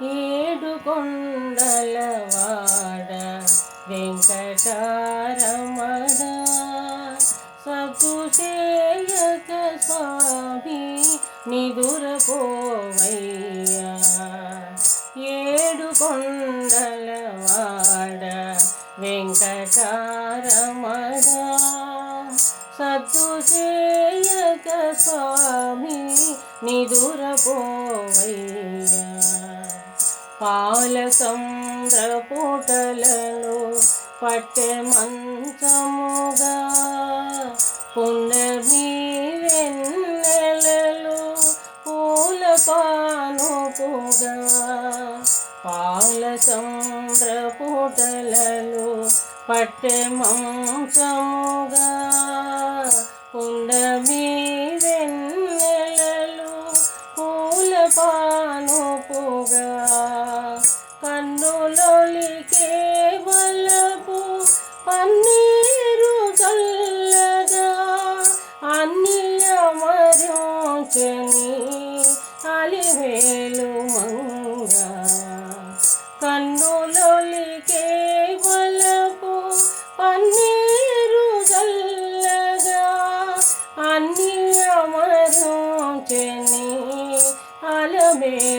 ఏడు కొండలవాడ వెంకటరమణ సత్తు చేయక స్వామి నిదురపోవయ్యా. ఏడు కొండలవాడ వెంకటరమణ సత్తు చేయక స్వామి నిదురపోవయ్యా. పాలసంద్ర పూటలను పట్టె మంచముగా పున్నమి వెన్నెలలు పూల పానుపుగా. పాలసంద్ర పూటలను పట్టె మంచముగా పున్నమి వెన్నెలలు పూల పానుపుగా. కన్నులొలికే వలపు పన్నీరు చల్లగా అన్ని అమరించని అలివేలు మంగ. కన్నులొలికే వలపు పన్నీరు చల్లగా అన్ని అమరించని అలవేలు